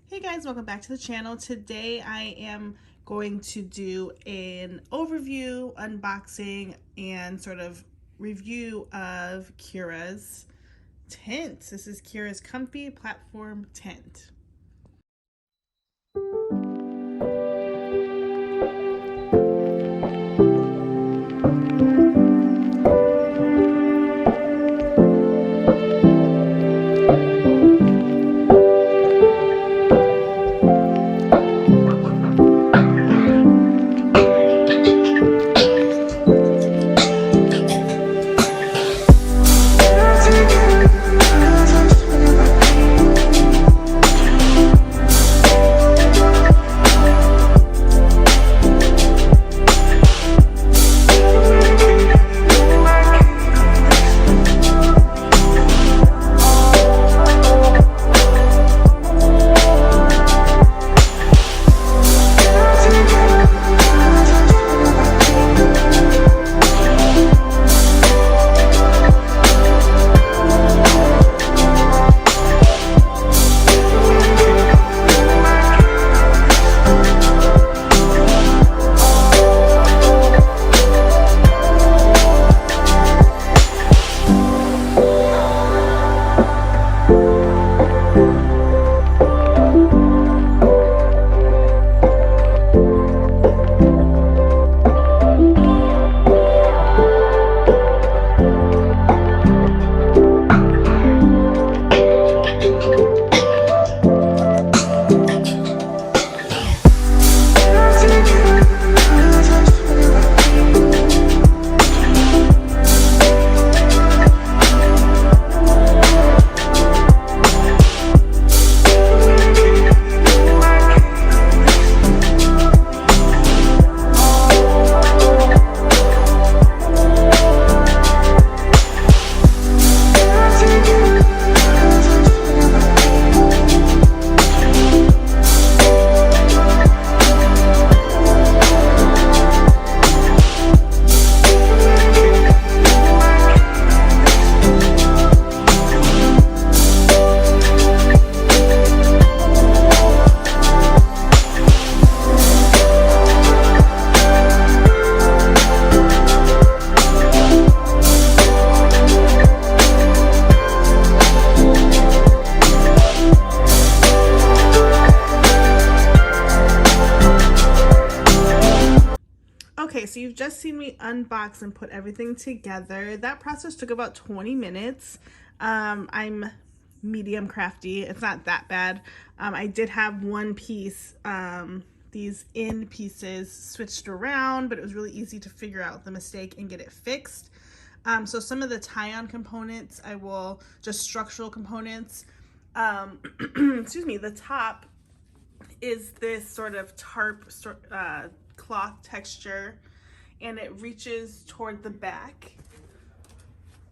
Hey guys, welcome back to the channel. Today I am going to do an overview, unboxing, and sort of review of Kira's tent. This is Kira's Comfy Platform Tent. Okay, so you've just seen me unbox and put everything together. That process took about 20 minutes. I'm medium crafty. It's not that bad. I did have one piece, these end pieces switched around, but it was really easy to figure out the mistake and get it fixed. So some of the tie-on components, just structural components. Excuse me, the top is this sort of tarp cloth texture, and it reaches toward the back,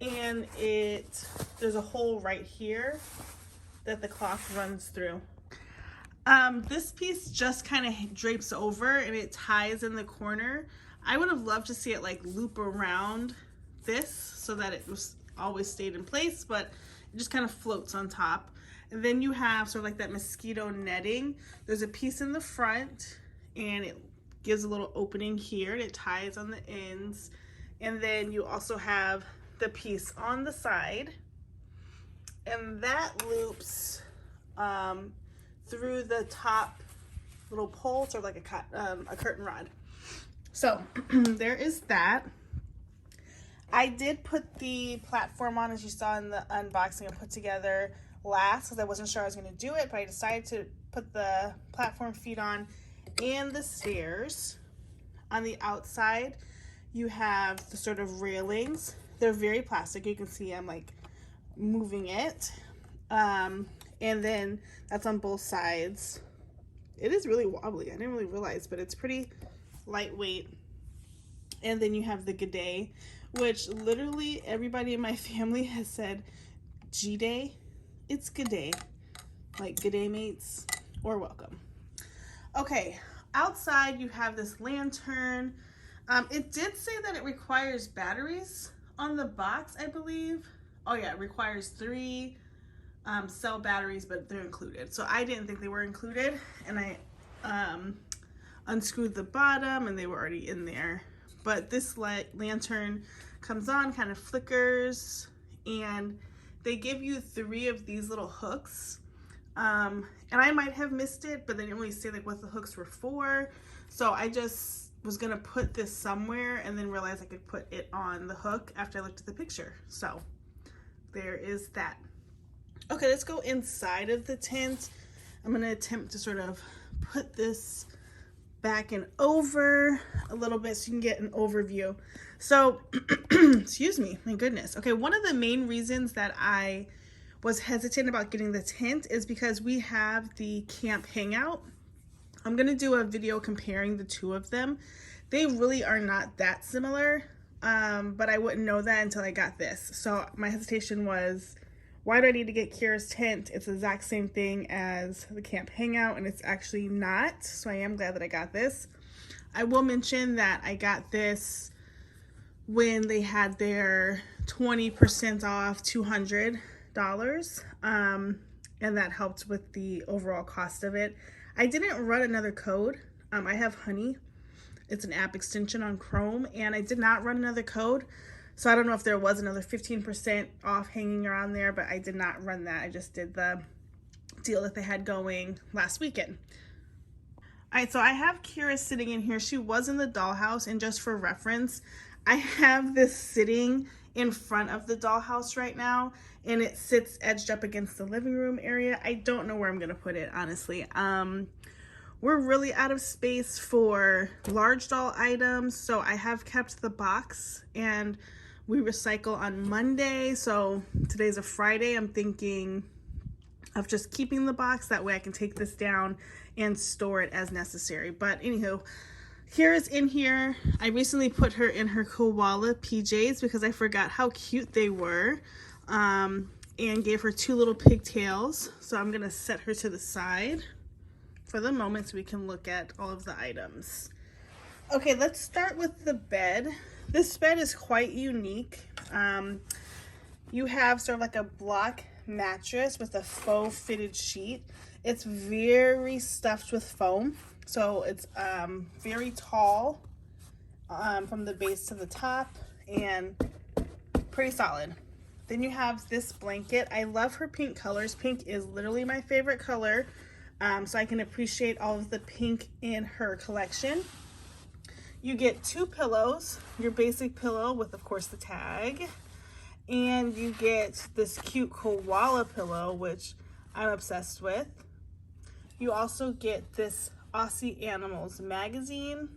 and there's a hole right here that the cloth runs through. This piece just kind of drapes over and it ties in the corner. I would have loved to see it like loop around this so that it was always stayed in place, but it just kind of floats on top. And then you have sort of like that mosquito netting. There's a piece in the front and it gives a little opening here and it ties on the ends. And then you also have the piece on the side, and that loops through the top little pole, sort of like a curtain rod. So there is that. I did put the platform on, as you saw in the unboxing I put together last, because I wasn't sure I was going to do it, but I decided to put the platform feet on and the stairs. On the outside you have the sort of railings. They're very plastic. You can see I'm like moving it, and then that's on both sides. It is really wobbly. I didn't really realize, but it's pretty lightweight. And then you have the g'day, which literally everybody in my family has said G-day. It's g'day, like g'day mates or welcome. Okay, outside you have this lantern. It did say that it requires batteries on the box, I believe. Oh yeah, it requires 3 cell batteries, but they're included. So I didn't think they were included, and I unscrewed the bottom and they were already in there. But this lantern comes on, kind of flickers, and they give you 3 of these little hooks. And I might have missed it, but they didn't really say like what the hooks were for. So I just was gonna put this somewhere and then realized I could put it on the hook after I looked at the picture. So there is that. Okay, let's go inside of the tent. I'm gonna attempt to sort of put this back and over a little bit so you can get an overview. So, excuse me, my goodness. Okay, one of the main reasons that I was hesitant about getting the tent is because we have the camp hangout. I'm gonna do a video comparing the 2 of them. They really are not that similar, but I wouldn't know that until I got this. So my hesitation was, why do I need to get Kira's tent? It's the exact same thing as the camp hangout, and it's actually not. So I am glad that I got this. I will mention that I got this when they had their 20% off $200, and that helped with the overall cost of it. I didn't run another code. I have Honey. It's an app extension on Chrome, and I did not run another code. So I don't know if there was another 15% off hanging around there, but I did not run that. I just did the deal that they had going last weekend. All right, so I have Kira sitting in here. She was in the dollhouse, and just for reference, I have this sitting in front of the dollhouse right now, and it sits edged up against the living room area. I don't know where I'm gonna put it, honestly. We're really out of space for large doll items, so I have kept the box, and we recycle on Monday, so today's a Friday. I'm thinking of just keeping the box. That way I can take this down and store it as necessary. But anywho, Kira's in here. I recently put her in her koala PJs because I forgot how cute they were, and gave her 2 little pigtails. So I'm gonna set her to the side for the moment so we can look at all of the items. Okay, let's start with the bed. This bed is quite unique. You have sort of like a block mattress with a faux fitted sheet. It's very stuffed with foam. So it's very tall from the base to the top and pretty solid. Then you have this blanket. I love her pink colors. Pink is literally my favorite color. So I can appreciate all of the pink in her collection. You get 2 pillows, your basic pillow with, of course, the tag. And you get this cute koala pillow, which I'm obsessed with. You also get this Aussie Animals magazine.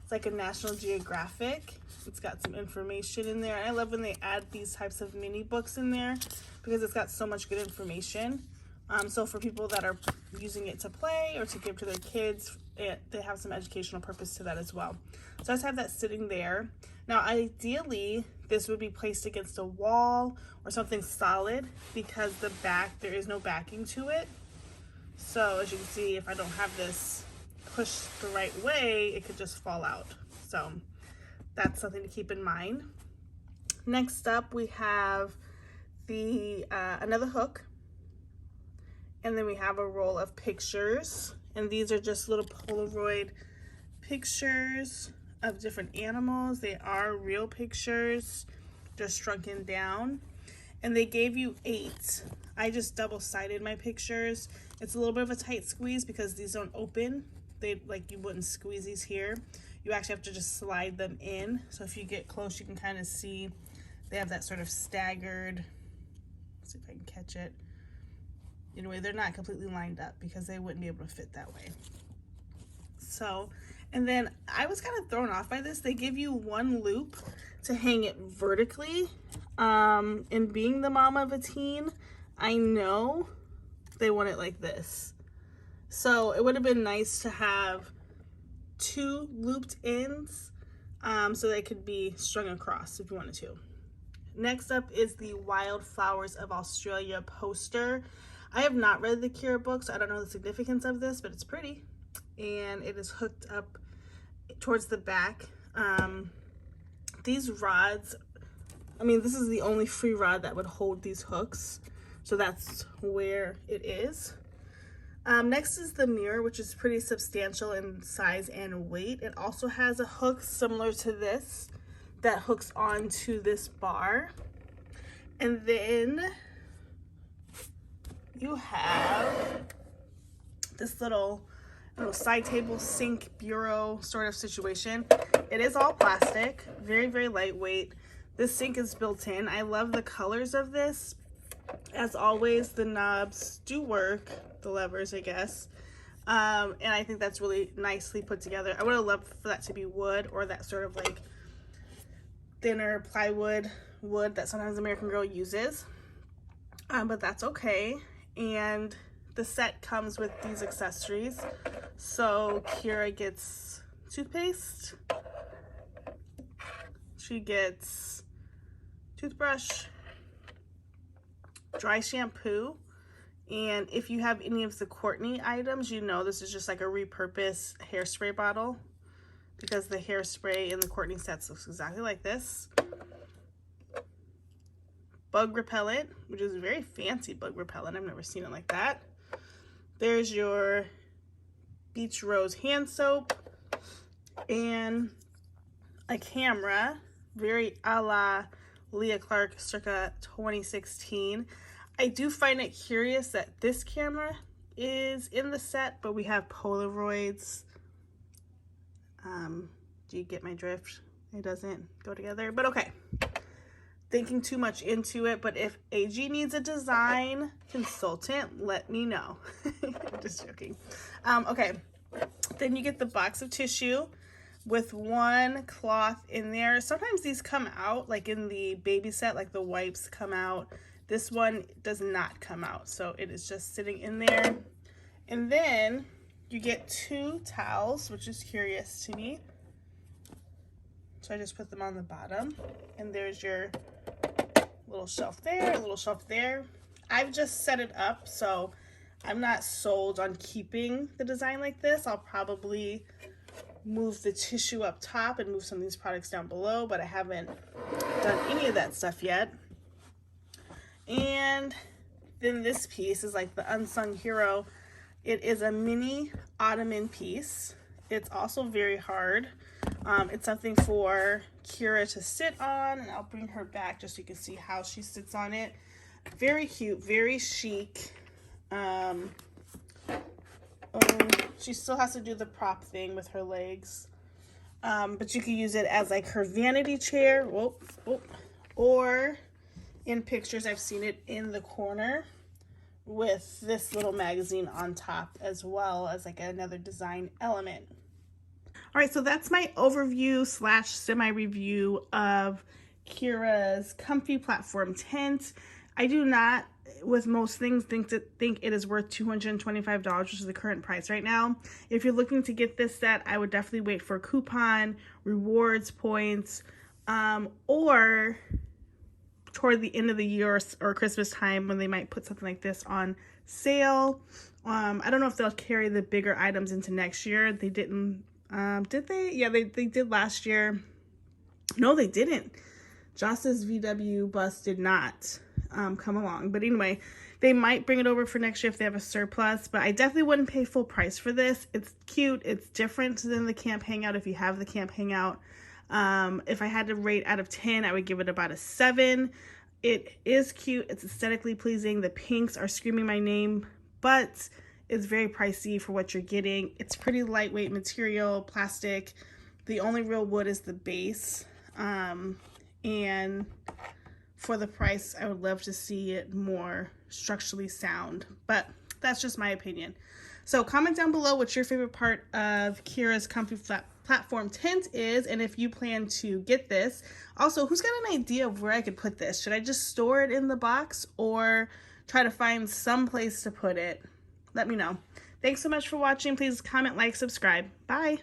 It's like a National Geographic. It's got some information in there. I love when they add these types of mini books in there because it's got so much good information. So for people that are using it to play or to give to their kids, they have some educational purpose to that as well. So I just have that sitting there. Now, ideally, this would be placed against a wall or something solid because the back, there is no backing to it. So as you can see, if I don't have this pushed the right way, it could just fall out. So that's something to keep in mind. Next up, we have the another hook. And then we have a roll of pictures. And these are just little Polaroid pictures of different animals. They are real pictures, just shrunken down. And they gave you 8. I just double-sided my pictures. It's a little bit of a tight squeeze because these don't open. They, like, you wouldn't squeeze these here. You actually have to just slide them in. So if you get close, you can kind of see they have that sort of staggered, let's see if I can catch it. Anyway, they're not completely lined up because they wouldn't be able to fit that way. So, and then I was kind of thrown off by this. They give you 1 loop to hang it vertically. And being the mom of a teen, I know they want it like this. So it would have been nice to have 2 looped ends so they could be strung across if you wanted to. Next up is the Wildflowers of Australia poster. I have not read the Kira book, so I don't know the significance of this, but it's pretty. And it is hooked up towards the back. These rods, I mean, this is the only free rod that would hold these hooks. So that's where it is. Next is the mirror, which is pretty substantial in size and weight. It also has a hook similar to this that hooks onto this bar. And then you have this little side table sink bureau sort of situation. It is all plastic, very, very lightweight. This sink is built in. I love the colors of this. As always, the knobs do work, the levers, I guess. And I think that's really nicely put together. I would have loved for that to be wood, or that sort of like thinner plywood wood that sometimes American Girl uses. But that's okay. And the set comes with these accessories. So Kira gets toothpaste. She gets toothbrush, dry shampoo, and if you have any of the Courtney items, you know this is just like a repurposed hairspray bottle, because the hairspray in the Courtney sets looks exactly like this. Bug repellent, which is a very fancy bug repellent. I've never seen it like that. There's your Beach Rose hand soap and a camera, very a la Leah Clark circa 2016. I do find it curious that this camera is in the set, but we have Polaroids. Do you get my drift? It doesn't go together, but okay. Thinking too much into it, but if AG needs a design consultant, let me know. I'm just joking. Okay, then you get the box of tissue with one cloth in there. Sometimes these come out, like in the baby set, like the wipes come out. This one does not come out, so it is just sitting in there. And then you get 2 towels, which is curious to me. So I just put them on the bottom, and there's your little shelf there, a little shelf there. I've just set it up, so I'm not sold on keeping the design like this. I'll probably move the tissue up top and move some of these products down below, but I haven't done any of that stuff yet. And then this piece is like the unsung hero. It is a mini ottoman piece. It's also very hard. It's something for Kira to sit on, and I'll bring her back just so you can see how she sits on it. Very cute, very chic. She still has to do the prop thing with her legs. But you can use it as like her vanity chair. Or in pictures, I've seen it in the corner with this little magazine on top, as well as like another design element. All right, so that's my overview / semi-review of Kira's comfy platform tent. I do not, with most things, think it is worth $225, which is the current price right now. If you're looking to get this set, I would definitely wait for a coupon, rewards points, or toward the end of the year or Christmas time, when they might put something like this on sale. I don't know if they'll carry the bigger items into next year. They didn't. Did they? Yeah, they did last year. No, they didn't. Joss's VW bus did not come along. But anyway, they might bring it over for next year if they have a surplus. But I definitely wouldn't pay full price for this. It's cute. It's different than the Camp Hangout if you have the Camp Hangout. If I had to rate out of 10, I would give it about a 7. It is cute. It's aesthetically pleasing. The pinks are screaming my name, but it's very pricey for what you're getting. It's pretty lightweight material, plastic. The only real wood is the base. And for the price, I would love to see it more structurally sound, but that's just my opinion. So comment down below what your favorite part of Kira's comfy platform tent is, and if you plan to get this. Also, who's got an idea of where I could put this? Should I just store it in the box or try to find some place to put it? Let me know. Thanks so much for watching. Please comment, like, subscribe. Bye.